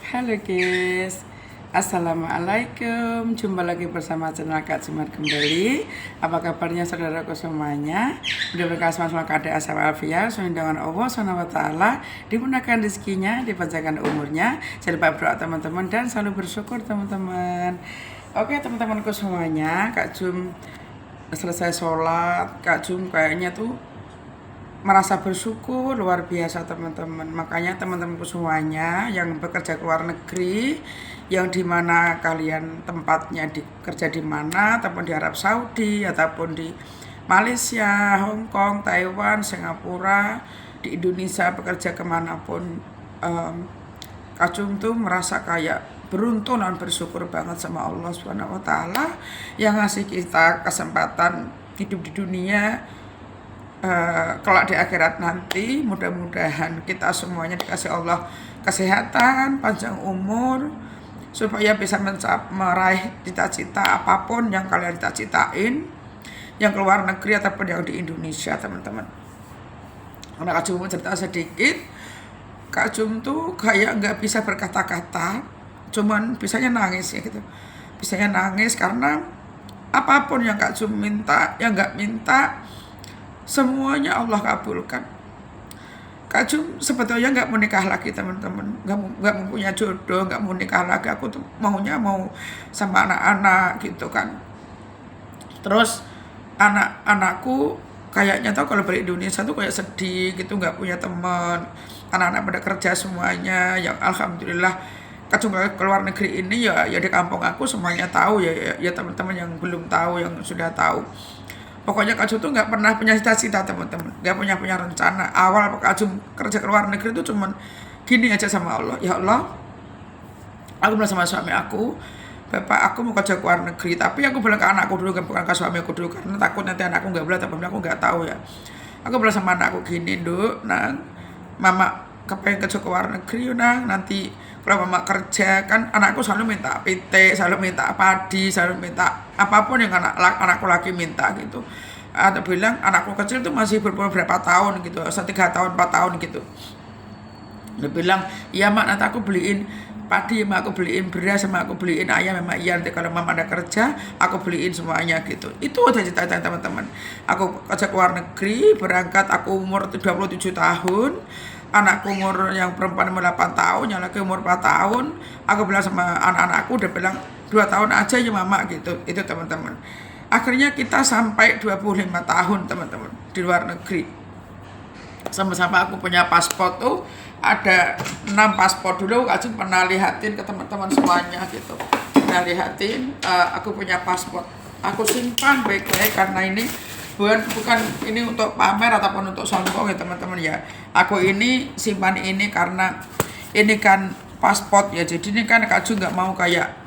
Halo guys, Assalamualaikum. Jumpa lagi bersama channel Kak Jumar kembali. Apa kabarnya saudaraku semuanya? Mudah-mudahan selalu keadaan walafiat, sesuai dengan Allah SWT, dimudahkan rezekinya, dipanjangkan umurnya. Jangan lupa berdoa teman-teman dan selalu bersyukur teman-teman. Oke teman-temanku semuanya, Kak Jum selesai sholat, Kak Jum kayaknya tuh merasa bersyukur luar biasa teman-teman. Makanya teman-temanku semuanya yang bekerja ke luar negeri, yang dimana kalian tempatnya kerja di mana, ataupun di Arab Saudi, ataupun di Malaysia, Hong Kong, Taiwan, Singapura, di Indonesia bekerja kemanapun, Kacung tuh merasa kayak beruntung dan bersyukur banget sama Allah Subhanahu Wa Taala yang ngasih kita kesempatan hidup di dunia. Kelak di akhirat nanti mudah-mudahan kita semuanya dikasih Allah kesehatan, panjang umur, supaya bisa meraih cita-cita apapun yang kalian cita-citain, yang keluar negeri ataupun yang di Indonesia teman-teman. Karena Kak Jum mau cerita sedikit, Kak Jum tuh kayak nggak bisa berkata-kata, cuman bisanya nangis ya gitu. Bisanya nangis karena apapun yang Kak Jum minta, yang nggak minta, semuanya Allah kabulkan. Kak Jum sebetulnya nggak mau nikah lagi teman-teman, nggak mempunyai jodoh, nggak mau nikah lagi. Aku tuh maunya mau sama anak-anak gitu kan. Terus anak-anakku kayaknya tau kalau balik Indonesia tuh kayak sedih gitu, nggak punya teman. Anak-anak pada kerja semuanya, yang alhamdulillah Kak Jum ke luar negeri ini ya di kampung aku semuanya tahu ya teman-teman yang belum tahu, yang sudah tahu. Pokoknya Kak Jum tuh nggak pernah punya cita-cita teman-teman, nggak punya rencana. Awal Kak Jum kerja ke luar negeri itu cuman gini aja sama Allah, ya Allah, aku bilang sama suami aku, Bapak aku mau kerja ke luar negeri, tapi aku bilang ke anakku dulu, bukan ke suami aku dulu, karena takut nanti anakku nggak boleh, tapi aku nggak tahu ya. Aku bilang sama anakku gini, Duk, nang, mama kepengen kerja ke luar negeri, nang, nanti kalau mama kerja kan anakku selalu minta pitik, selalu minta padi, selalu minta apapun yang anakku lagi minta gitu. Atau bilang anakku kecil tuh masih berumur berapa tahun gitu, 3 tahun 4 tahun gitu. Dia bilang, iya mak, nanti aku beliin padi, mak, aku beliin beras, sama aku beliin ayam, memang iya nanti kalau mama ada kerja aku beliin semuanya gitu. Itu udah cita-cita teman-teman. Aku kerja ke luar negeri, berangkat aku umur 27 tahun, anakku umur yang perempuan umur 8 tahun, yang laki umur 4 tahun. Aku bilang sama anak-anakku, udah bilang 2 tahun aja ya mama gitu. Itu teman-teman. Akhirnya kita sampai 25 tahun teman-teman di luar negeri. Sama-sama aku punya paspor tuh ada 6 paspor. Dulu Kak Jum pernah lihatin ke teman-teman semuanya gitu. Pernah lihatin, aku punya paspor. Aku simpan baik-baik karena ini bukan ini untuk pamer ataupun untuk sombong ya teman-teman ya. Aku ini simpan ini karena ini kan paspor ya. Jadi ini kan Kak Jum nggak mau kayak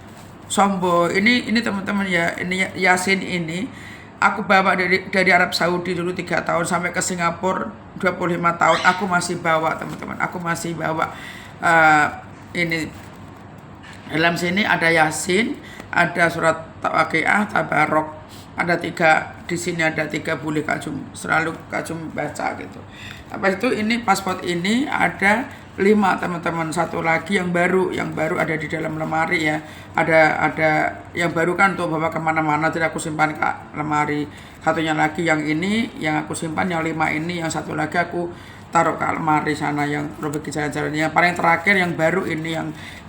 sombong. Ini teman-teman ya, ini Yasin ini aku bawa dari Arab Saudi dulu 3 tahun sampai ke Singapura 25 tahun. Aku masih bawa teman-teman. Aku masih bawa ini dalam sini ada Yasin, ada surat Waqiah, Tabarok, ada 3 di sini, ada 3 boleh Kak Jum selalu Kak Jum baca gitu. Apa itu ini paspor ini ada 5 teman-teman. Satu lagi yang baru ada di dalam lemari ya. Ada yang baru kan untuk bawa kemana-mana, tidak aku simpan ke lemari. Satunya lagi yang ini yang aku simpan, yang 5 ini, yang satu lagi aku taruh ke lemari sana yang pergi jalan-jalan. Yang paling terakhir yang baru ini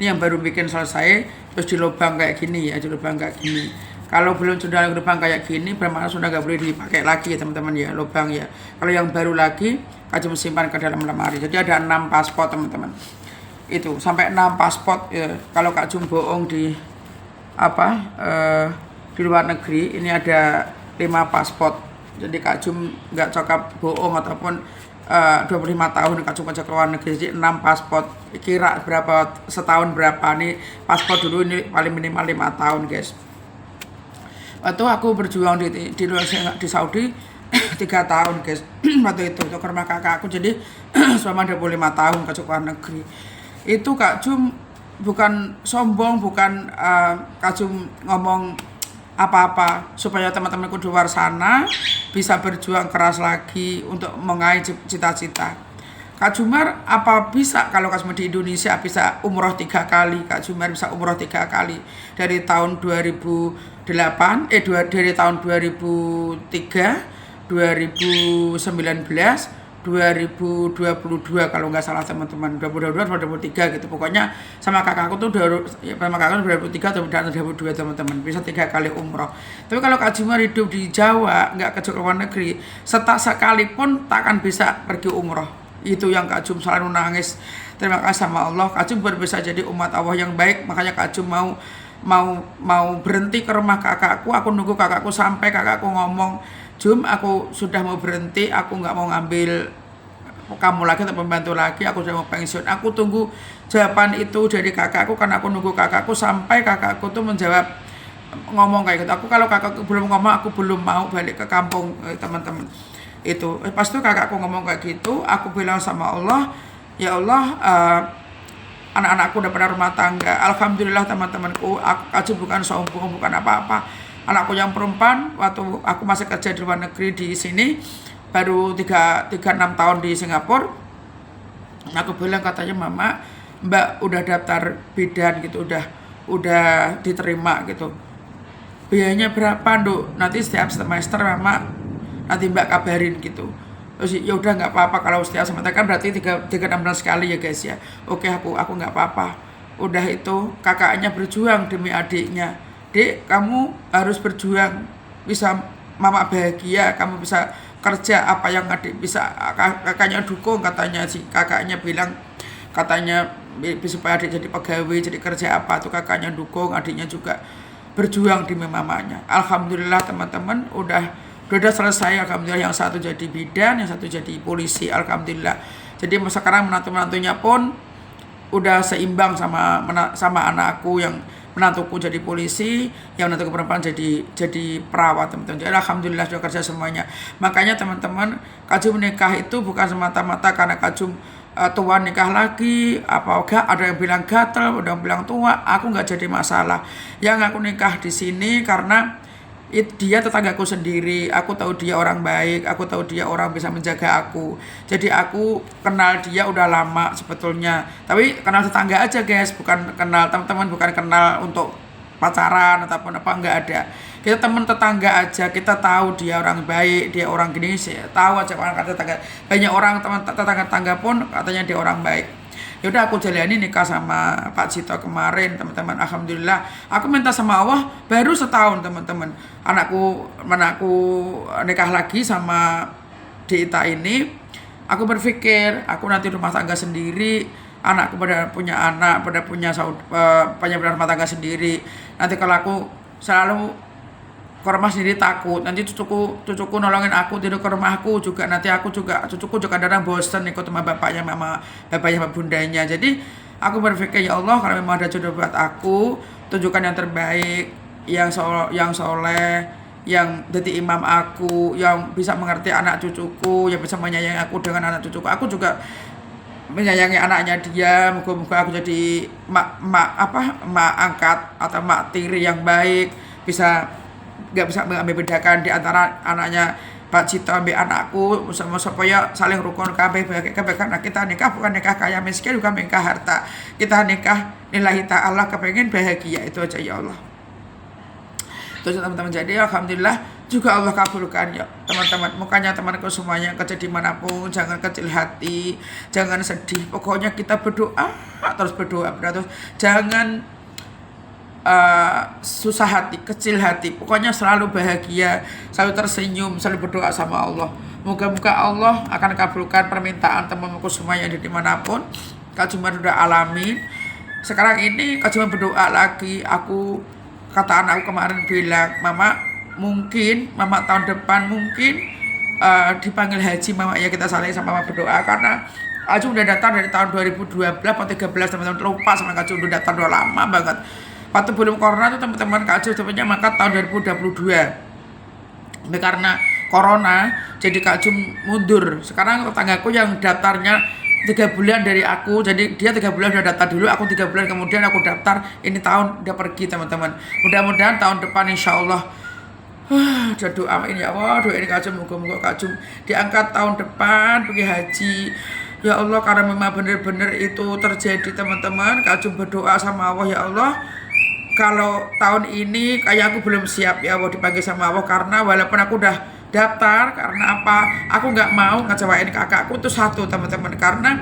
yang baru bikin selesai, terus di lubang kayak gini ya, di lubang kayak gini. Kalau belum sudah lubang kayak gini bermakna sudah nggak boleh dipakai lagi ya teman-teman ya, lubang ya. Kalau yang baru lagi Kak Jum simpan ke dalam lemari. Jadi ada 6 paspor teman-teman. Itu sampai 6 paspor ya. Kalau Kak Jum bohong di di luar negeri ini ada 5 paspor. Jadi Kak Jum nggak cokap bohong ataupun 25 tahun Kak Jum kerja ke luar negeri. Jadi 6 paspor. Kira berapa setahun berapa nih paspor dulu, ini paling minimal 5 tahun guys. Waktu aku berjuang di luar di Saudi 3 tahun guys. Waktu itu ke rumah kakak aku, jadi selama 25 tahun ke luar negeri. Itu Kak Jum bukan sombong, bukan Kak Jum ngomong apa-apa, supaya teman-temanku di luar sana bisa berjuang keras lagi untuk mengaih cita-cita. Kak Jumar apa bisa kalau Kak Jumar di Indonesia bisa umroh 3 kali? Kak Jumar bisa umroh 3 kali dari tahun 2008, dari tahun 2003, 2019, 2022 kalau nggak salah teman-teman, 2022 2023 gitu. Pokoknya sama kakakku tuh sama kakakku 2003 dan 2022 teman-teman, bisa 3 kali umroh. Tapi kalau Kak Jumar hidup di Jawa, nggak ke luar negeri, sekalipun takkan bisa pergi umroh. Itu yang Kak Jum selalu nangis. Terima kasih sama Allah, Kak Jum bisa jadi umat Allah yang baik. Makanya Kak Jum mau berhenti ke rumah kakakku. Aku nunggu kakakku sampai kakakku ngomong, Jum, aku sudah mau berhenti, aku nggak mau ngambil kamu lagi atau pembantu lagi, aku sudah mau pensiun. Aku tunggu jawaban itu dari kakakku, karena aku nunggu kakakku sampai kakakku tuh menjawab, ngomong kayak gitu. Kalau kakakku belum ngomong, aku belum mau balik ke kampung, teman-teman. Itu pas itu kakakku ngomong kayak gitu, aku bilang sama Allah, ya Allah, anak-anakku udah pada rumah tangga, alhamdulillah teman-temanku. Aku bukan sombong, bukan apa-apa. Anakku yang perempuan, waktu aku masih kerja di luar negeri, di sini baru 6 tahun di Singapura, aku bilang, katanya mama, Mbak udah daftar bidan gitu, udah diterima gitu, biayanya berapa Nduk? Nanti setiap semester mama nanti Mbak kabarin gitu. Terus ya udah nggak apa-apa, kalau setiap semester kan berarti 6 bulan sekali ya guys ya. Oke, aku nggak apa-apa. Udah itu kakaknya berjuang demi adiknya. Dek, kamu harus berjuang, bisa mama bahagia, kamu bisa kerja apa yang adik bisa. Kakaknya dukung, katanya sih, kakaknya bilang katanya supaya adik jadi pegawai, jadi kerja apa tuh kakaknya dukung, adiknya juga berjuang demi mamanya. Alhamdulillah teman-teman, udah selesai, alhamdulillah. Yang satu jadi bidan, yang satu jadi polisi, alhamdulillah. Jadi sekarang menantunya pun udah seimbang sama anakku, yang menantuku jadi polisi, yang menantuku perempuan jadi perawat, teman-teman. Jadi alhamdulillah sudah kerja semuanya. Makanya teman-teman, Kak Jum menikah itu bukan semata-mata karena Kak Jum tua nikah lagi, apa enggak, ada yang bilang gatel, ada yang bilang tua. Aku nggak jadi masalah. Yang aku nikah di sini karena dia tetanggaku sendiri, aku tahu dia orang baik, aku tahu dia orang bisa menjaga aku. Jadi aku kenal dia udah lama sebetulnya, tapi kenal tetangga aja guys, bukan kenal teman-teman, bukan kenal untuk pacaran ataupun apa, nggak ada. Kita teman tetangga aja, kita tahu dia orang baik, dia orang gini sih, tahu aja orang tetangga. Banyak orang teman tetangga pun katanya dia orang baik. Yaudah aku jalani nikah sama Pak Cito kemarin, teman-teman. Alhamdulillah, aku minta sama Allah baru setahun, teman-teman. Anakku nikah lagi sama Dita ini. Aku berpikir aku nanti rumah tangga sendiri, anakku pada punya anak, pada punya rumah tangga sendiri. Nanti kalau aku selalu ke rumah sendiri takut, nanti cucuku nolongin aku tidur ke rumahku juga, nanti cucuku juga kadang bosen ikut sama bapaknya sama bundanya. Jadi aku berpikir, ya Allah, kalau memang ada jodoh buat aku, tunjukkan yang terbaik, yang soleh, yang jadi imam aku, yang bisa mengerti anak cucuku, yang bisa menyayangi aku dengan anak cucuku. Aku juga menyayangi anaknya dia. Moga-moga aku jadi mak angkat atau mak tiri yang baik, nggak bisa membedakan di antara anaknya Pak Cito ambil anakku, supaya saling rukun kabeh karena kita nikah bukan nikah kaya miskin, bukan nikah harta. Kita nikah lillahi ta'ala, kepengen bahagia, itu aja ya Allah. Terus teman-teman, jadi alhamdulillah juga Allah kabulkan ya teman-teman. Mukanya temanku semuanya kerja dimanapun, jangan kecil hati, jangan sedih. Pokoknya kita berdoa, terus jangan susah hati, kecil hati, pokoknya selalu bahagia, selalu tersenyum, selalu berdoa sama Allah. Moga-moga Allah akan kabulkan permintaan teman-temanku semua yang ada dimanapun. Kak Jumar udah alami. Sekarang ini Kak Jumar berdoa lagi. Kata anakku kemarin bilang, Mama tahun depan mungkin dipanggil haji Mama. Ya kita saling sama Mama berdoa, karena Kak Jum udah datang dari tahun 2012 atau 2013, teman-teman. Lupa sama Kak Jum, udah datang udah lama banget. Waktu belum corona tuh teman-teman, Kak Jum sebenarnya maka tahun 2022. Tapi karena corona, jadi Kak Jum mundur. Sekarang tetanggaku yang daftarnya 3 bulan dari aku, jadi dia 3 bulan udah daftar dulu, aku 3 bulan kemudian aku daftar. Ini tahun udah pergi, teman-teman. Mudah-mudahan tahun depan insya Allah. Udah doa ini ya Allah, doa ini Kak Jum, moga-moga Kak Jum diangkat tahun depan pergi haji. Ya Allah, karena memang benar-benar itu terjadi teman-teman, Kak Jum berdoa sama Allah, ya Allah, kalau tahun ini kayak aku belum siap ya Allah dipanggil sama Allah, karena walaupun aku udah daftar, karena apa, aku nggak mau ngecewain kakakku tuh satu teman-teman, karena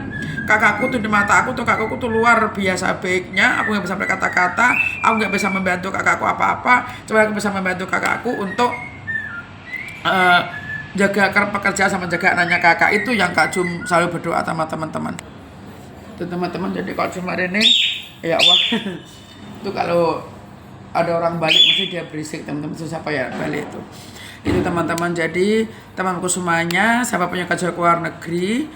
kakakku tuh di mata aku tuh, kakakku tuh luar biasa baiknya, aku nggak bisa berkata-kata, aku nggak bisa membantu kakakku apa-apa, cuma aku bisa membantu kakakku untuk eh, jaga pekerjaan sama jaga anaknya kakak. Itu yang Kak Jum selalu berdoa sama teman-teman. Itu teman-teman, jadi Kak Jum hari ini ya Allah itu kalau ada orang balik mesti dia berisik teman-teman, itu siapa ya balik itu teman-teman. Jadi temanku semuanya, siapa punya kerja ke luar negeri,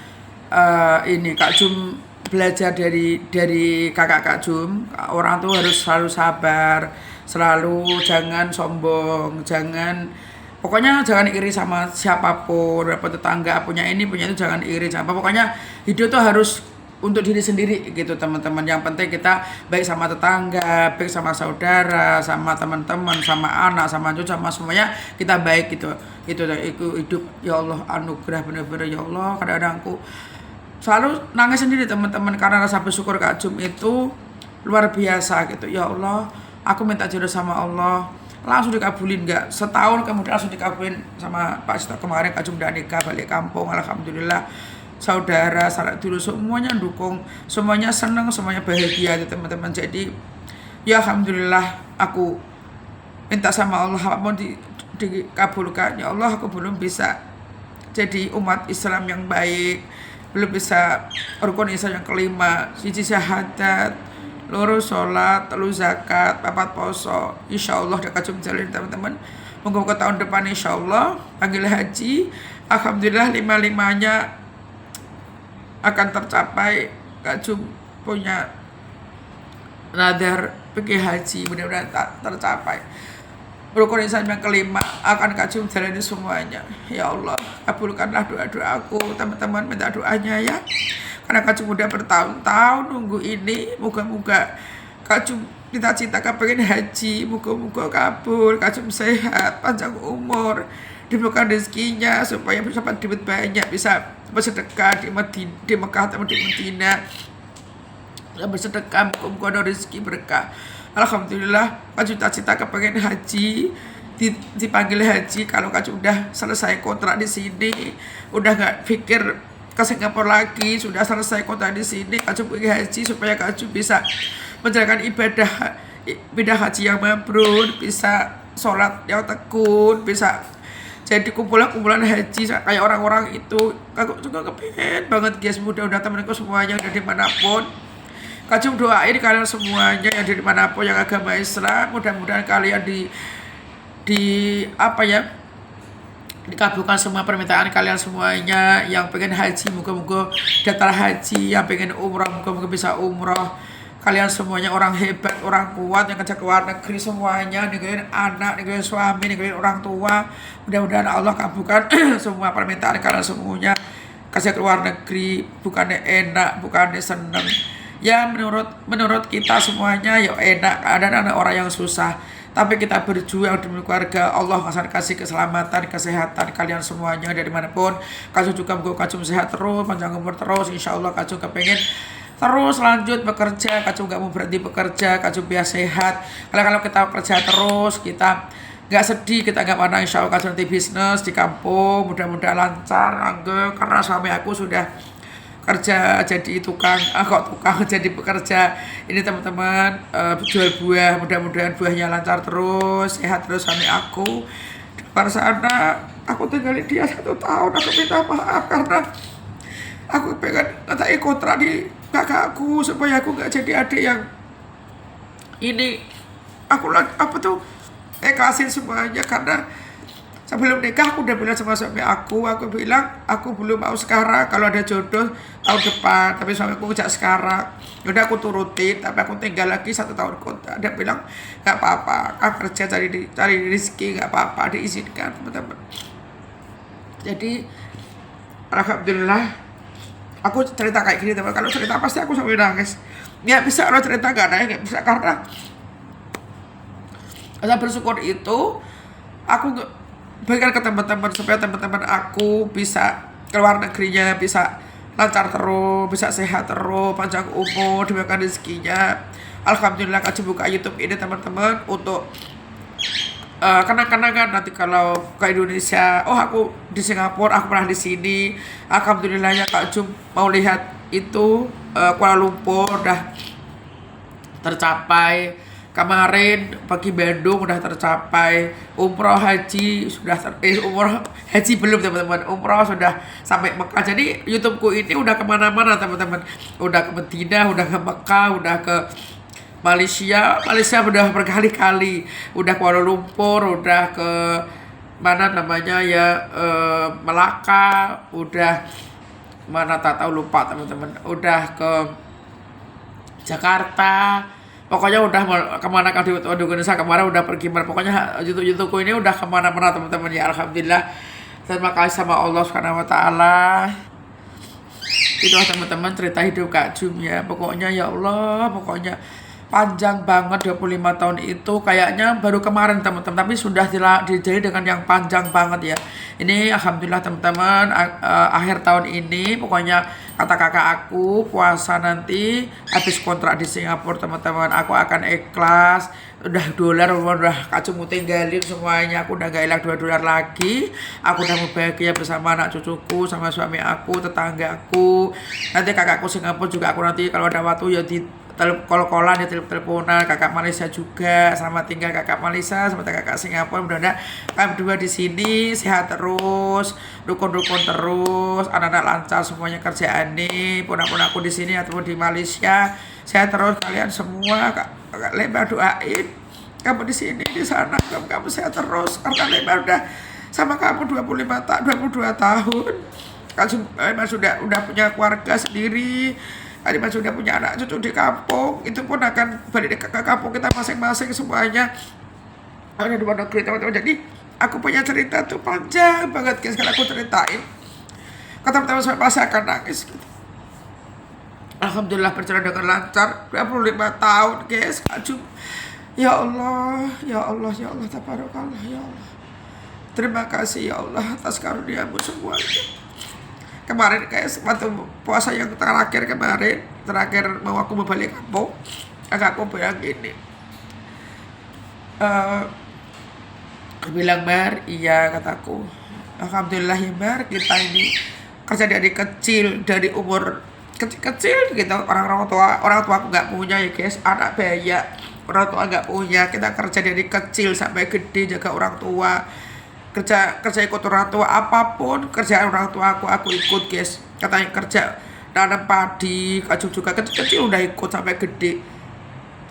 ini Kak Jum belajar dari kakak Kak Jum, orang tuh harus selalu sabar, selalu jangan sombong, pokoknya jangan iri sama siapapun, dapat tetangga punya ini punya itu, jangan iri sama apa. Pokoknya hidup tuh harus untuk diri sendiri gitu teman-teman. Yang penting kita baik sama tetangga, baik sama saudara, sama teman-teman, sama anak, sama cucu, sama semuanya kita baik gitu. Itu hidup ya Allah anugerah bener-bener ya Allah. Kadang-kadang aku selalu nangis sendiri teman-teman, karena rasa bersyukur Kak Jum itu luar biasa gitu. Ya Allah, aku minta jodoh sama Allah, langsung dikabulin, nggak setahun kemudian langsung dikabulin sama Pak Sito. Kemarin Kak Jum udah nikah balik kampung, alhamdulillah. Saudara, sanak dulu semuanya dukung, semuanya senang, semuanya bahagia gitu teman-teman. Jadi ya alhamdulillah, aku minta sama Allah apapun dikabulkan. Ya Allah, aku belum bisa jadi umat Islam yang baik, belum bisa rukun Islam yang kelima, siji syahadat, loro sholat, telu zakat, papat poso. Insya Allah udah Kak Jum jalin teman-teman. Monggo ke tahun depan insya Allah panggil haji, alhamdulillah lima-limanya akan tercapai. Kak Jum punya nadar pergi haji, mudah-mudahan tercapai. Rukun Islam yang kelima akan Kak Jum jalani semuanya. Ya Allah, kabulkanlah doa-doa aku teman-teman, minta doanya ya. Karena Kak Jum udah bertahun-tahun nunggu ini, moga-moga Kak Jum cita-cita pengen haji, moga-moga kabul, Kak Jum sehat, panjang umur, diberikan rezekinya supaya bisa dapat duit banyak, bisa bersedekah di Mekah atau di Madinah, bersedekah, moga-moga ada rezeki berkah. Alhamdulillah, Kak Jum cita-cita kepengen haji, dipanggil haji. Kalau Kak Jum udah selesai kontrak di sini, udah nggak pikir ke Singapura lagi, sudah selesai kontrak di sini, Kak Jum pergi haji supaya Kak Jum bisa menjalankan ibadah haji yang mabrur, bisa sholat yang tekun, bisa jadi kumpulan haji kayak orang-orang itu. Aku juga kepengen banget guys, mudah-mudahan temanku semuanya udah dimanapun, Kak Jum doain kalian semuanya yang dimanapun yang agama Islam, mudah-mudahan kalian dikabulkan semua permintaan kalian semuanya. Yang pengen haji moga-moga daftar haji, yang pengen umroh moga-moga bisa umroh. Kalian semuanya orang hebat, orang kuat yang kerja ke luar negeri semuanya, ninggalin anak, ninggalin suami, ninggalin orang tua. Mudah-mudahan Allah kabulkan semua permintaan kalian semuanya. Kerja ke luar negeri bukannya enak, bukannya seneng. Ya menurut kita semuanya ya enak, ada orang yang susah. Tapi kita berjuang demi keluarga, Allah akan kasih keselamatan, kesehatan kalian semuanya dari manapun. Kak Jum juga Kak Jum sehat terus, panjang umur terus. Insya Allah Kak Jum kepengen terus lanjut bekerja, Kak Jum gak mau berhenti bekerja, Kak Jum biar sehat. Kalau kita kerja terus, kita gak sedih, kita gak mana, insya Allah Kak Jum nanti bisnis di kampung, mudah-mudahan lancar, langgeng. Karena suami aku sudah kerja jadi tukang jadi pekerja ini teman-teman, jual buah, mudah-mudahan buahnya lancar terus, sehat terus suami aku. Di luar sana aku tinggalin dia 1 tahun, aku minta maaf karena aku pengen ngatain kontrak di kakakku supaya aku gak jadi adik yang ini. Aku ikhlasin semuanya, karena sebelum nikah aku udah bilang sama suami aku bilang aku belum mau sekarang, kalau ada jodoh tahun depan. Tapi suami aku ngejak sekarang, udah aku turutin, tapi aku tinggal lagi 1 tahun kontrak. Dia bilang nggak apa-apa, aku kerja cari rezeki, nggak apa-apa, diizinkan teman-teman. Jadi alhamdulillah, aku cerita kayak gini teman. Kalau cerita pasti aku sambil nangis. Nggak bisa kalau cerita nggak nangis, nggak bisa, karena rasa bersyukur itu aku berikan ke teman-teman supaya teman-teman aku bisa keluar negerinya, bisa lancar terus, bisa sehat terus, panjang umur, diberikan rezekinya. Alhamdulillah Kak Jum buka YouTube ini teman-teman untuk kenang-kenangan nanti kalau ke Indonesia. Oh, aku di Singapura, aku pernah di sini. Alhamdulillahnya Kak Jum mau lihat itu Kuala Lumpur udah tercapai. Kemarin pergi Bandung udah tercapai. Umroh haji sudah umroh haji belum teman-teman. Umroh sudah sampai Mekah. Jadi YouTubeku ini udah kemana-mana teman-teman. Udah ke Medina, udah ke Mekah, udah ke Malaysia udah berkali-kali. Udah Kuala Lumpur, udah ke mana namanya ya, Melaka, udah mana tak tahu, lupa teman-teman. Udah ke Jakarta, pokoknya udah kemana kan di Indonesia kemarin udah pergi. Pokoknya YouTubeku ini udah kemana-mana teman-teman ya. Alhamdulillah, terima kasih sama Allah Subhanahu Wa Taala. Itulah teman-teman cerita hidup Kak Jum ya. Pokoknya ya Allah, pokoknya panjang banget. 25 tahun itu kayaknya baru kemarin teman-teman, tapi sudah dijadi dengan yang panjang banget ya. Ini alhamdulillah teman-teman, akhir tahun ini pokoknya kata kakak aku puasa nanti habis kontrak di Singapura teman-teman, aku akan ikhlas. Udah dolar udah Kak Jum tinggalin semuanya, aku udah gak ilang $2 lagi. Aku udah mau bahagia bersama anak cucuku, sama suami aku, tetanggaku. Nanti kakakku Singapura juga aku nanti kalau ada waktu ya di kol-kolan ya, teleponan. Kakak Malaysia juga, sama tinggal kakak Malaysia sama kakak Singapura. Mudah-mudahan kami berdua di sini sehat terus, rukun-rukun terus, anak-anak lancar semuanya kerjaan nih. Pun aku di sini ataupun di Malaysia sehat terus kalian semua. Kakak Lema doain kamu di sini, di sana kamu sehat terus, karena Lema udah sama kamu 22 tahun. Lema udah punya keluarga sendiri. Adima sudah punya anak cucu di kampung, itu pun akan balik ke kampung kita masing-masing semuanya. Ada di luar negeri teman-teman. Jadi aku punya cerita tuh panjang banget guys, kalau aku ceritain ke teman-teman sampai pasti akan nangis gitu. Alhamdulillah berjalan dengan lancar 25 tahun guys Kak Jum. Ya Allah, ya Allah, ya Allah, tabarakallah ya Allah. Terima kasih ya Allah atas karunia-Mu semuanya. Kemarin kayak waktu puasa yang terakhir mau aku balik kampung, aku bilang gini, bilang Mar, iya kataku, alhamdulillah ya Mar, kita ini kerja dari kecil, dari umur kecil gitu. Orang tua aku nggak punya ya guys, anak bayi, orang tua nggak punya. Kita kerja dari kecil sampai gede, jaga orang tua, kerja ikut orang tua, apapun kerjaan orang tua aku ikut guys. Katanya kerja nanam padi, Kak Jum juga kecil udah ikut sampai gede.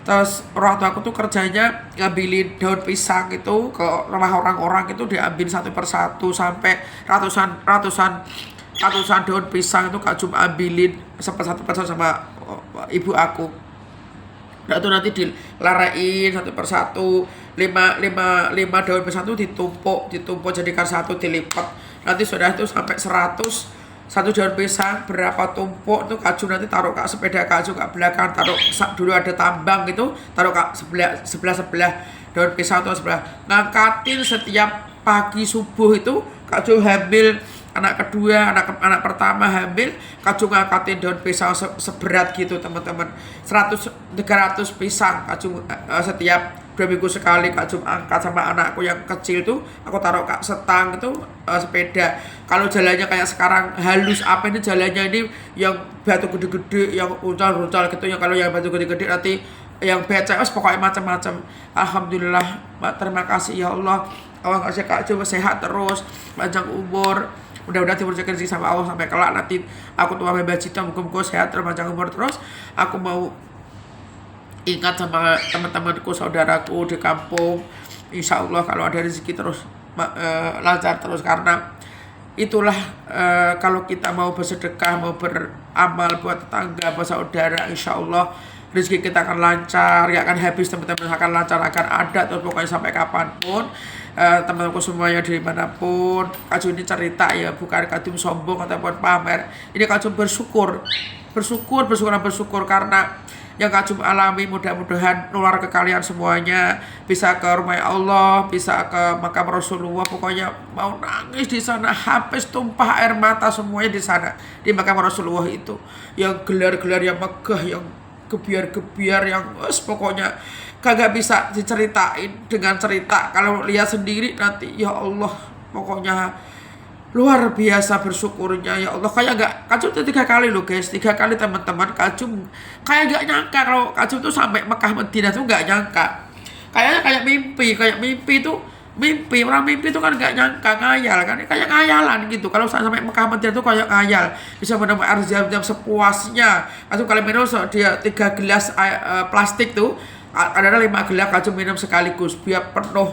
Terus orang tua aku tuh kerjanya ngambilin daun pisang itu ke rumah orang-orang, itu diambil satu persatu sampai ratusan daun pisang itu Kak Jum ambilin satu persatu sama ibu aku. Nah itu nanti dilarain satu persatu, lima daun pisang itu ditumpuk jadikan satu, dilipat. Nanti sudah itu sampai 100 satu daun pisang berapa tumpuk itu Kak Jum nanti taruh Kak sepeda Kak Jum Kak belakang, taruh dulu ada tambang gitu, taruh Kak sebelah daun pisang itu sebelah, ngangkatin setiap pagi subuh itu Kak Jum hamil anak kedua, anak pertama hamil, Kak Jum ngangkatin daun pisang seberat gitu teman-teman, 300 pisang Kak Jum setiap 2 minggu sekali Kak Jum angkat sama anakku yang kecil tuh, aku taruh Kak setang itu sepeda. Kalau jalannya kayak sekarang halus apa ini jalannya ini yang batu gede-gede, yang uncal gitu, yang kalau yang batu gede-gede nanti yang becek, pokoknya macam-macam. Alhamdulillah, terima kasih ya Allah. Allah kasih Kak Jum sehat terus, panjang umur. Mudah-mudahan diberikan rezeki sama Allah sampai kelak nanti aku tua bebas cita, muka-muka sehat terus, panjang umur terus. Aku mau ingat sama teman-temanku, saudaraku di kampung. Insya Allah kalau ada rezeki terus lancar terus, karena itulah kalau kita mau bersedekah, mau beramal buat tetangga, buat saudara, insya Allah rezeki kita akan lancar, gak akan habis teman-teman, akan lancar, akan ada terus pokoknya sampai kapanpun. Teman-temanku semuanya dimanapun, Kak Jum ini cerita ya, bukan Kak Jum sombong ataupun pamer. Ini Kak Jum bersyukur karena yang Kak Jum alami, mudah-mudahan nular ke kalian semuanya, bisa ke rumah Allah, bisa ke makam Rasulullah, pokoknya mau nangis di sana, habis tumpah air mata semuanya di sana, di makam Rasulullah itu, yang gelar-gelar yang megah, yang gebiar-gebiar, yang pokoknya kagak bisa diceritain dengan cerita, kalau lihat sendiri nanti ya Allah, pokoknya luar biasa bersyukurnya ya Allah. Kayak gak, Kak Jum tuh 3 kali loh guys, 3 kali teman-teman. Kak Jum kayak gak nyangka kalau Kak Jum tuh sampai Mekah Madinah tuh gak nyangka, kayaknya kayak mimpi tuh, mimpi orang mimpi tuh kan gak nyangka, ngayal kan, kayak ngayalan gitu. Kalau sampai Mekah Madinah tuh kayak ngayal, bisa minum air Zam-Zam sepuasnya. Kak Jum kali minum dia 3 gelas plastik tuh, ada 5 gelas Kak Jum minum sekaligus biar penuh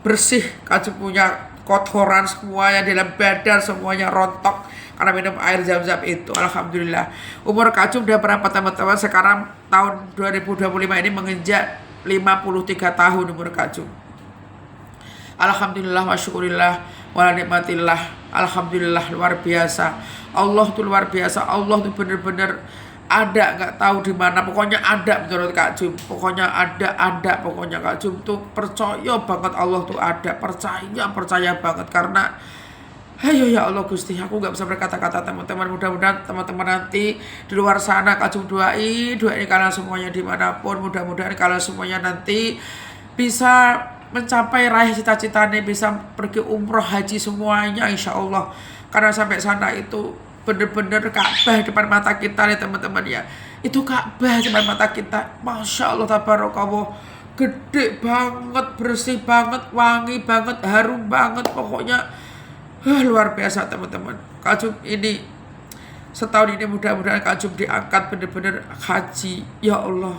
bersih. Kak Jum punya kotoran semuanya dalam badan, semuanya rontok karena minum air Zam-Zam itu. Alhamdulillah. Umur Kak Jum udah berapa teman-teman? Sekarang tahun 2025 ini menginjak 53 tahun umur Kak Jum. Alhamdulillah wa syukurillah wa nikmatillah. Alhamdulillah, luar biasa. Allah tuh luar biasa. Allah tuh bener-bener ada, nggak tahu di mana, pokoknya ada menurut Kak Jum, pokoknya ada, pokoknya Kak Jum tuh percaya banget Allah tuh ada, percaya banget, karena ayo ya Allah Gusti, aku nggak bisa berkata-kata teman-teman. Mudah-mudahan teman-teman nanti di luar sana Kak Jum doain kalian semuanya dimanapun, mudah-mudahan kalian semuanya nanti bisa mencapai raih cita-citanya, bisa pergi umroh haji semuanya insya Allah, karena sampai sana itu bener-bener Ka'bah depan mata kita nih teman-teman ya. Itu Ka'bah depan mata kita, Masya Allah tabarakallah, gede banget, bersih banget, wangi banget, harum banget, pokoknya luar biasa teman-teman. Kak Jum ini setahun ini mudah-mudahan Kak Jum diangkat bener-bener haji ya Allah.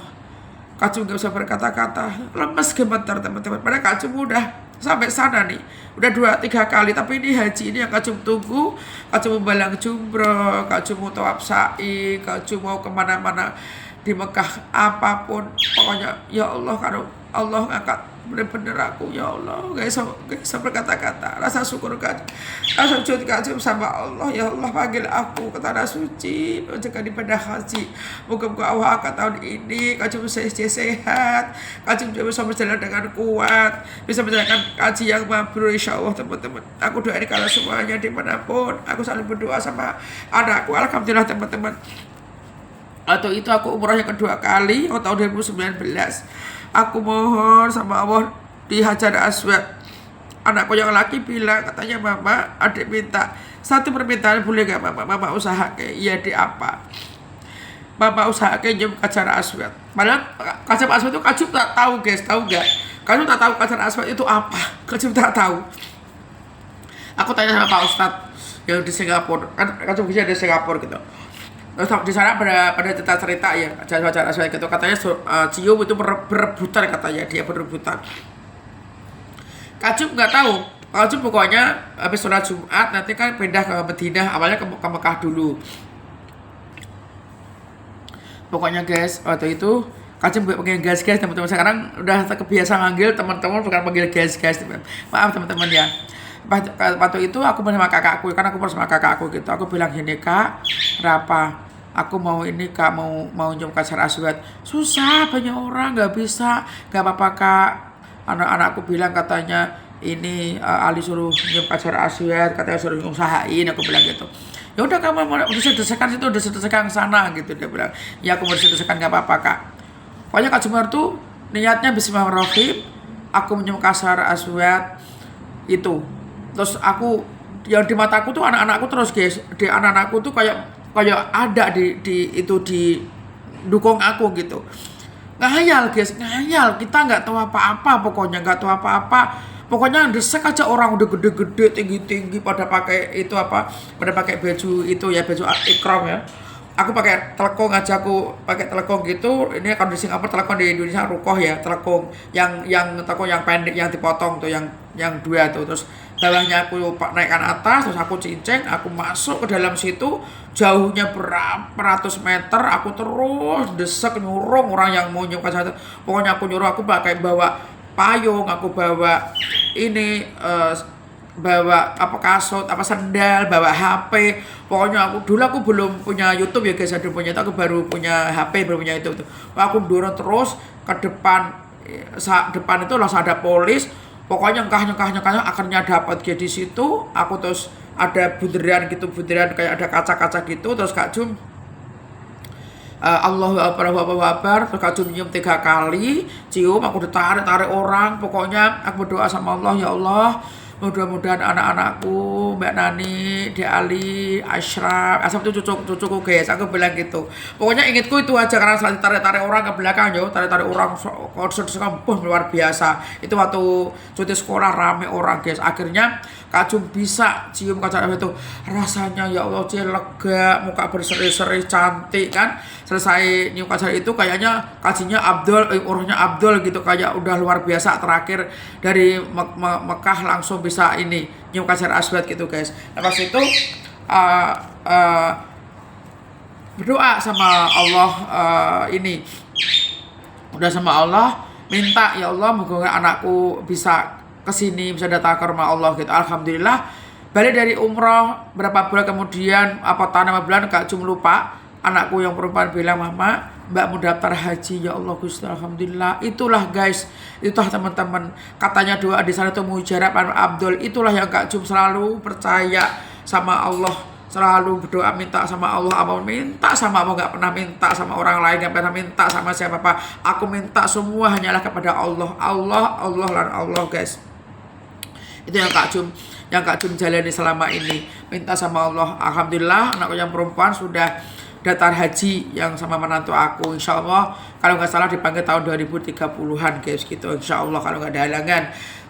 Kak Jum gak bisa berkata-kata, lemes gemetar teman-teman. Padahal Kak Jum udah sampai sana nih, udah 2-3 kali, tapi ini haji ini yang Kak Jum tunggu. Kak Jum membalang jumroh, Kak Jum mau tawaf sa'i, Kak Jum mau kemana-mana di Mekah, apapun pokoknya ya Allah. Kalau Allah ngangkat bener-bener aku ya Allah, gak bisa berkata-kata, rasa syukur Kak, rasa sujud Kak Jum sama Allah. Ya Allah, panggil aku ke tanah suci menjaga ibadah haji, moga-moga Allah angkat tahun ini Kak Jum sehat, Kak Jum bisa berjalan dengan kuat, bisa menjalankan haji yang mabrur insya Allah teman-teman. Aku doain kalian semuanya dimanapun, aku selalu berdoa sama anakku. Alhamdulillah teman-teman, atau itu aku umrah yang kedua kali tahun 2019. Aku mohon sama Allah di Hajar Aswad. Anakku yang laki bilang, katanya mama, adik minta 1 permintaan, boleh gak mama? Mama usaha kayak iya di apa? Mama usaha kayak nyum Hajar Aswad. Padahal Hajar Aswad itu Kak Jum tak tahu guys, tahu gak? Kak Jum tak tahu Hajar Aswad itu apa? Kak Jum tak tahu. Aku tanya sama Pak Ustadz yang di Singapura, kan Kak Jum bisa di Singapura gitu. Di sana pada cerita ya, Hajar Aswad gitu, katanya cium itu berebutan, katanya dia berebutan. Kak Jum nggak tahu. Kak Jum pokoknya habis sholat Jumat nanti kan pindah ke Madinah, awalnya ke Mekah dulu. Pokoknya guys, waktu itu Kak Jum pengen guys teman-teman. Sekarang udah kebiasa manggil teman-teman, bukan panggil guys. Maaf teman-teman ya. Waktu itu aku bersama kakakku, kan aku bersama kakakku gitu. Aku bilang gini, Kak, Rapa, aku mau ini Kak, mau nyium Hajar Aswad. Susah, banyak orang, nggak bisa. Nggak apa-apa Kak. Anak-anakku bilang katanya ini Ali suruh nyium Hajar Aswad, katanya suruh usahain. Aku bilang gitu. Ya udah kamu mau desekan situ, desekan sana gitu. Dia bilang, ya aku mau desekan, nggak apa-apa Kak. Pokoknya Kak Jumar tuh niatnya Bismillahirrahmanirrahim. Aku menyium Hajar Aswad itu. Terus aku, yang di mataku tuh anak-anakku terus guys, di anak-anakku tuh kayak ada di itu di dukung aku gitu. Ngayal guys, ngayal, kita nggak tahu apa-apa, pokoknya nggak tahu apa-apa, pokoknya desek aja orang udah gede-gede, tinggi-tinggi, pada pakai itu apa, pada pakai baju itu ya, baju ikram ya. Aku pakai telekung aja, aku pakai telekung gitu. Ini kalau di Singapura telekung, di Indonesia rukoh ya, telekung yang telekung yang pendek yang dipotong tuh, yang 2 tuh. Terus bawahnya aku naikkan atas, terus aku cincang, aku masuk ke dalam situ, jauhnya berapa ratus meter, aku terus desek nyurung orang yang mau nyium Hajar. Pokoknya aku nyuruh, aku pakai bawa payung, aku bawa ini bawa apa kasut, apa sendal, bawa HP. Pokoknya aku belum punya YouTube ya guys, belum punya itu, aku baru punya HP, baru punya itu. Aku dorong terus ke depan, depan itu langsung ada polis. Pokoknya nyengkah, akhirnya dapat di situ. Aku terus ada bunderan gitu, bunderan kayak ada kaca-kaca gitu. Terus Kak Jum Allahu Akbar, terus Kak Jum nyium 3 kali, cium, aku ditarik orang. Pokoknya aku berdoa sama Allah, ya Allah, mudah-mudahan anak-anakku, Mbak Nani, Dek Ali, Ashraf itu cucuku guys, aku bilang gitu. Pokoknya ingatku itu aja, karena selalu tarik-tarik orang ke belakang, yo, tarik-tarik orang, konser luar biasa. Itu waktu cuti sekolah rame orang guys. Akhirnya Kak Jum bisa cium kaca itu, rasanya ya Allah lega, muka berseri-seri cantik kan. Selesai nyium kaca itu kayaknya kajinya urusnya Abdul gitu, kayak udah luar biasa. Terakhir dari Mekah langsung bisa ini nyium kaca aswad gitu guys. Lepas itu berdoa sama Allah, ini udah sama Allah, minta ya Allah moga anakku bisa kesini, bisa datang ke rumah Allah gitu. Alhamdulillah balik dari umroh berapa bulan kemudian, apa tanah bulan Kak Jum lupa, anakku yang perempuan bilang, Mama, Mbak mau daftar haji. Ya Allah Gusti, alhamdulillah. Itulah guys, itulah teman-teman, katanya doa di sana itu mujarab Abdul. Itulah yang Kak Jum selalu percaya sama Allah, selalu berdoa minta sama Allah, apa minta sama Allah, nggak pernah minta sama orang lain, nggak pernah minta sama siapa-apa. Aku minta semua hanyalah kepada Allah, dan Allah guys. Itu yang Kak Jum jalani selama ini, minta sama Allah. Alhamdulillah anakku yang perempuan sudah daftar haji yang sama menantu aku, insya Allah kalau nggak salah dipanggil tahun 2030-an guys gitu, insya Allah kalau nggak ada halangan.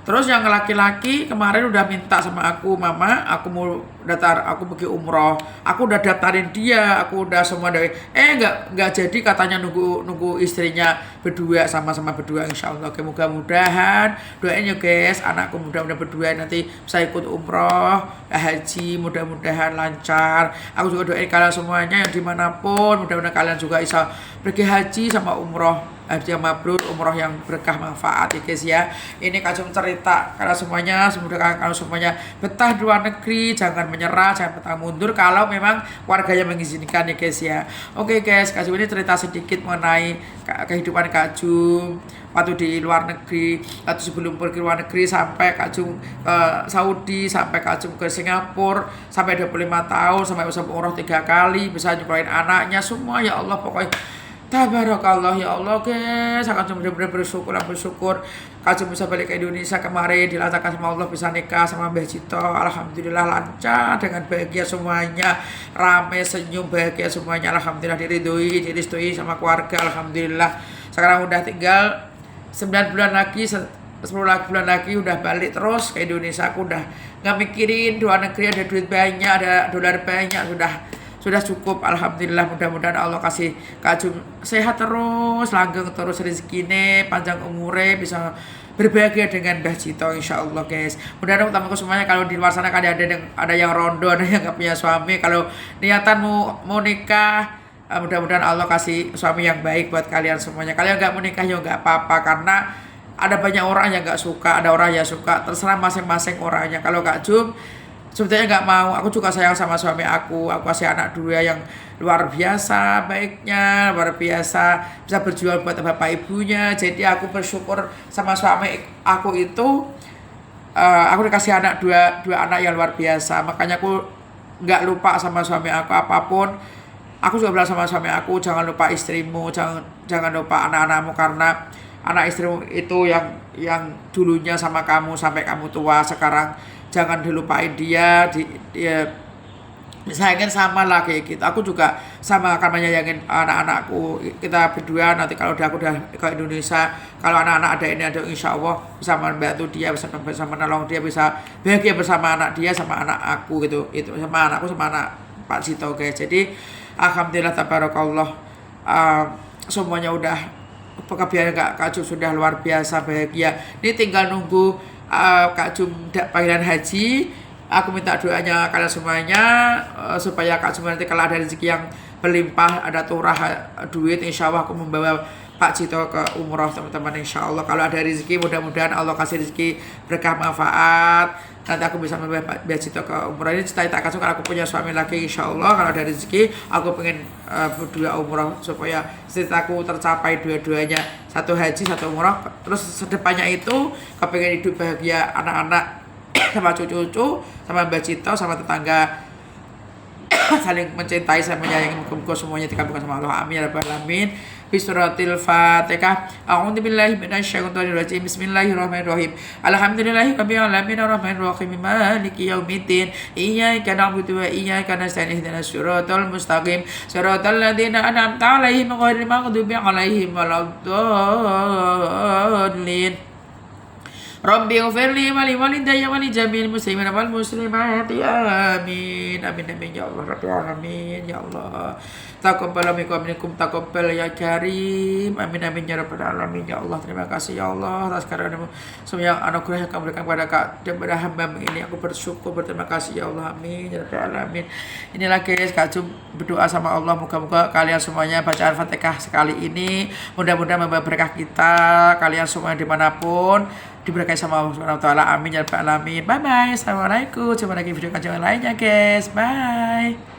Terus yang laki-laki kemarin udah minta sama aku, Mama, aku mau daftar, aku pergi umroh, aku udah daftarin dia, aku udah semua dari, nggak jadi, katanya nunggu istrinya berdua, sama-sama berdua, insya Allah. Oke, mudah-mudahan doain ya guys, anakku mudah-mudahan berdua nanti bisa ikut umroh, haji, mudah-mudahan lancar. Aku juga doain kalian semuanya yang dimanapun, mudah-mudahan kalian juga bisa pergi haji sama umroh, haji yang mabrur, umroh yang berkah manfaat ya guys ya. Ini Kak Jum cerita karena semuanya, semoga kalian semuanya betah di luar negeri, jangan menyerah, jangan pantang mundur kalau memang warganya mengizinkan ya guys ya. Oke guys, Kak Jum ini cerita sedikit mengenai kehidupan Kak Jum waktu di luar negeri, waktu sebelum pergi luar negeri, sampai Kak Jum ke Saudi, sampai Kak Jum ke Singapura, sampai 25 tahun, sampai bisa umroh 3 kali, bisa nyukain anaknya semua, ya Allah pokoknya tabarakallah ya Allah guys. Akan benar-benar bersyukur Kak Jum bisa balik ke Indonesia kemarin, dilancarkan sama Allah, bisa nikah sama Mbah Cito. Alhamdulillah lancar dengan bahagia semuanya, rame, senyum, bahagia semuanya. Alhamdulillah diristui sama keluarga. Alhamdulillah sekarang udah tinggal 9 bulan lagi, 10 bulan lagi udah balik terus ke Indonesia. Aku udah nggak mikirin luar negeri, ada duit banyak, ada dolar banyak, sudah cukup. Alhamdulillah, mudah-mudahan Allah kasih Kak Jum sehat terus, langgeng terus rezekinya, panjang umurnya, bisa berbahagia dengan Mbah Cito insya Allah guys. Mudah-mudahan teman-teman semuanya kalau di luar sana kan ada yang rondo, ada yang nggak punya suami, kalau niatan mau nikah, mudah-mudahan Allah kasih suami yang baik buat kalian semuanya. Kalian nggak mau nikah ya nggak apa-apa, karena ada banyak orang yang nggak suka, ada orang yang suka, terserah masing-masing orangnya. Kalau Kak Jum sebetulnya nggak mau, aku juga sayang sama suami aku kasih anak 2 yang luar biasa baiknya, luar biasa bisa berjuang buat bapak ibunya. Jadi aku bersyukur sama suami aku itu, aku dikasih anak 2 anak yang luar biasa. Makanya aku nggak lupa sama suami aku apapun. Aku juga bilang sama suami aku, jangan lupa istrimu, jangan lupa anak-anakmu, karena anak istrimu itu yang dulunya sama kamu sampai kamu tua. Sekarang jangan dilupain dia sayangin sama lah kayak gitu. Aku juga sama akan menyayangin anak-anakku. Kita berdua nanti kalau aku udah ke Indonesia, kalau anak-anak ada ini ada, insya Allah bisa membantu dia, bisa menolong dia, bisa bahagia bersama anak dia sama anak aku gitu. Itu sama anakku sama anak Pak Cito guys. Jadi alhamdulillah tabarakallah, semuanya udah kebiayaan Kak Jum sudah luar biasa bahagia. Ini tinggal nunggu Kak Jum panggilan haji. Aku minta doanya kalian semuanya, supaya Kak Jum nanti kalau ada rezeki yang berlimpah, ada turah duit, insya Allah aku membawa Pak Cito ke umroh teman-teman, insya Allah. Kalau ada rezeki, mudah-mudahan Allah kasih rezeki berkah manfaat. Nanti aku bisa membawa Pak Cito ke umroh. Ini cita-cita aku kalau aku punya suami lagi, insya Allah. Kalau ada rezeki, aku pengen berdua umroh supaya cita-citaku tercapai dua-duanya. Satu haji, satu umroh. Terus sedepannya itu, kepengen hidup bahagia anak-anak sama cucu-cucu, sama Mbak Cito, sama tetangga, saling mencintai, saling menyayangi, muka-muka semuanya dikabulkan sama Allah, amin ya rabbal alamin. Bismillahil Fatihah. A'udzu billahi minasyaitonir rajim. Bismillahirrahmanirrahim. Alhamdulillahirabbil alamin arrahmanir rahim maliki yaumiddin. Iyyaka na'budu wa iyyaka nasta'in ihdinas siratal mustaqim. Siratal ladzina an'amta 'alaihim ghairil maghdubi 'alaihim waladdallin. Rabbi ghfirli wa li walidayya wa li jami'il muslimin wal muslimati amin amin amin ya Allah rabbil alamin ya Allah. Taqabbal minkum taqabbal ya karim amin amin ya rabbal alamin ya Allah. Terima kasih ya Allah atas karunia semua yang anugerah yang kamu berikan kepada Kak dan pada hamba ini, aku bersyukur, berterima kasih ya Allah, amin ya rabbal alamin. Inilah guys, Kak Jum berdoa sama Allah, moga-moga kalian semuanya baca Al-Fatihah sekali ini mudah-mudahan membawa berkah kita, kalian semua dimanapun diberkahi sama Allah Subhanahu wa taala, amin ya rabbal alamin. Bye bye, assalamualaikum, jumpa lagi video kajian lainnya guys, bye.